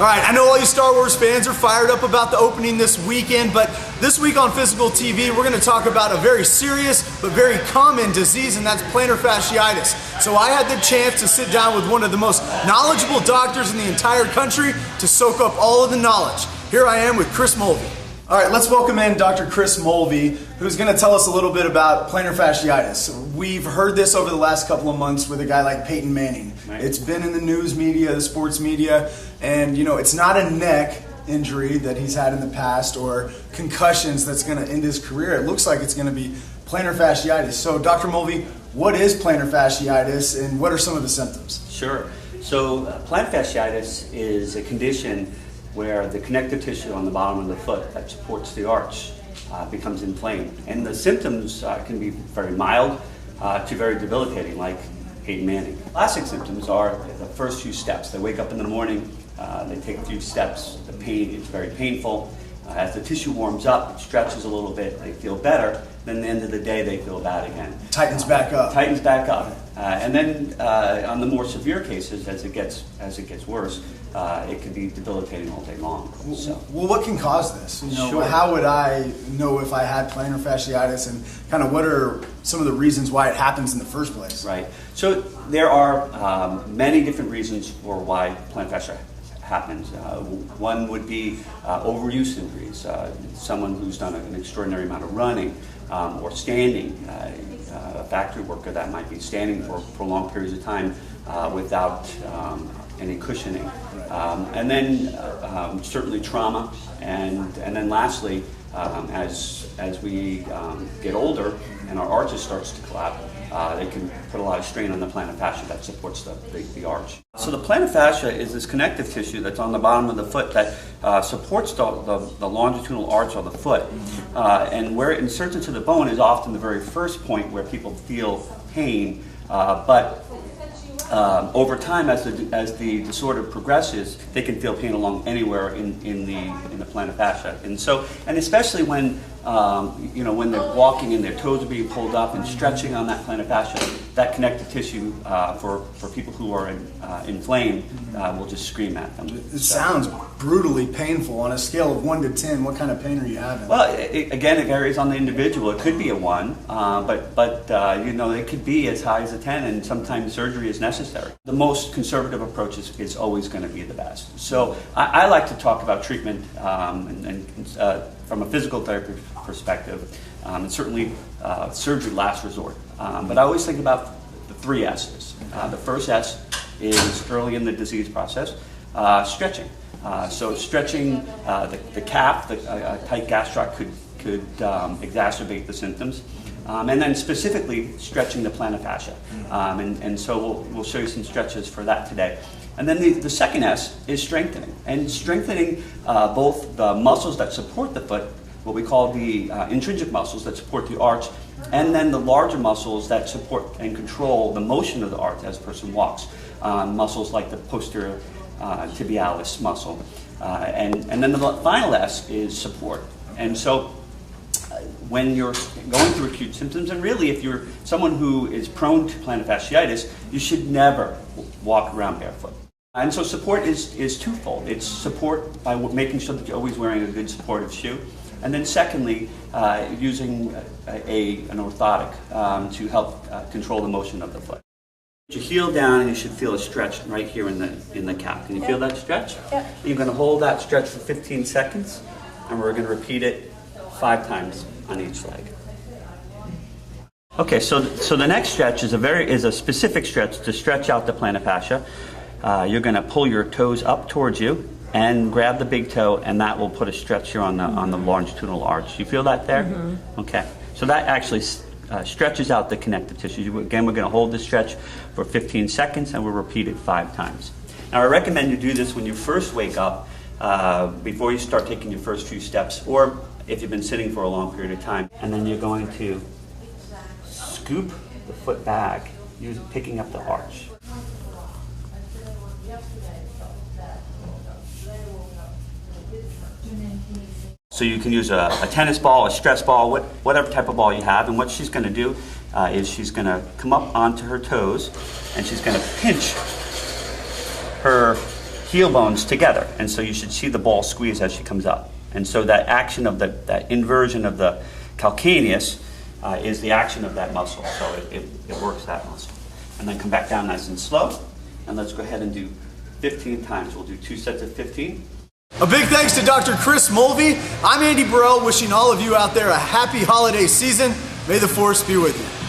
All right, I know all you Star Wars fans are fired up about the opening this weekend, but this week on Fyzical TV, we're going to talk about a very serious but very common disease, and that's plantar fasciitis. So I had the chance to sit down with one of the most knowledgeable doctors in the entire country to soak up all of the knowledge. Here I am with Chris Mulvey. All right, let's welcome in Dr. Chris Mulvey, who's going to tell us a little bit about plantar fasciitis. We've heard this over the last couple of months with a guy like Peyton Manning. Right. It's been in the news media, the sports media, and you know, it's not a neck injury that he's had in the past or concussions that's going to end his career. It looks like it's going to be plantar fasciitis. So, Dr. Mulvey, what is plantar fasciitis and what are some of the symptoms? Sure. So, plantar fasciitis is a condition where the connective tissue on the bottom of the foot that supports the arch becomes inflamed. And the symptoms can be very mild to very debilitating, like Peyton Manning. Classic symptoms are the first few steps. They wake up in the morning, they take a few steps, the pain is very painful. As the tissue warms up, it stretches a little bit, they feel better. Then at the end of the day, they feel bad again. Tightens back up. Tightens back up. And then on the more severe cases, as it gets worse, it can be debilitating all day long. So. Well, what can cause this? You know, sure. How would I know if I had plantar fasciitis, and kind of what are some of the reasons why it happens in the first place? Right. So there are many different reasons for why plantar fasciitis happens. One would be overuse injuries. Someone who's done an extraordinary amount of running or standing. A factory worker that might be standing for long periods of time without any cushioning. And then certainly trauma, and then lastly, as we get older and our arches starts to collapse, they can put a lot of strain on the plantar fascia that supports the arch. So the plantar fascia is this connective tissue that's on the bottom of the foot that supports the longitudinal arch of the foot. And where it inserts into the bone is often the very first point where people feel pain, but over time, as the disorder progresses, they can feel pain along anywhere in the plantar fascia, and especially when when they're walking and their toes are being pulled up and stretching on that plantar fascia, that connective tissue for people who are inflamed will just scream at them. It sounds brutally painful. On a scale of 1 to 10, what kind of pain are you having? Well, again, it varies on the individual. It could be a 1, but it could be as high as a 10, and sometimes surgery is necessary. The most conservative approach is always going to be the best. So I like to talk about treatment from a physical therapy perspective, and certainly surgery last resort. But I always think about the 3 S's. The first S is early in the disease process, stretching. So stretching the calf, a tight gastroc could exacerbate the symptoms. And then specifically stretching the plantar fascia. And so we'll show you some stretches for that today. And then the second S is strengthening. And strengthening both the muscles that support the foot, what we call the intrinsic muscles that support the arch, and then the larger muscles that support and control the motion of the arch as a person walks. Muscles like the posterior tibialis muscle. And then the final S is support. And so when you're going through acute symptoms, and really if you're someone who is prone to plantar fasciitis, you should never walk around barefoot. And so support is twofold. It's support by making sure that you're always wearing a good supportive shoe, and then secondly, using an orthotic to help control the motion of the foot. Put your heel down, and you should feel a stretch right here in the calf. Can you feel that stretch? Yeah. You're going to hold that stretch for 15 seconds, and we're going to repeat it 5 times on each leg. Okay, so the next stretch is a specific stretch to stretch out the plantar fascia. You're going to pull your toes up towards you and grab the big toe, and that will put a stretch here on the longitudinal arch. You feel that there? Mm-hmm. Okay, so that actually stretches out the connective tissue. Again, we're going to hold this stretch for 15 seconds, and we'll repeat it 5 times. Now, I recommend you do this when you first wake up, before you start taking your first few steps, or if you've been sitting for a long period of time. And then you're going to scoop the foot back, picking up the arch. So you can use a tennis ball, a stress ball, whatever type of ball you have. And what she's going to do is she's going to come up onto her toes, and she's going to pinch her heel bones together. And so you should see the ball squeeze as she comes up. And so that action of that inversion of the calcaneus is the action of that muscle. So it works that muscle. And then come back down nice and slow. And let's go ahead and do 15 times. We'll do 2 sets of 15. A big thanks to Dr. Chris Mulvey. I'm Andy Burrell, wishing all of you out there a happy holiday season. May the force be with you.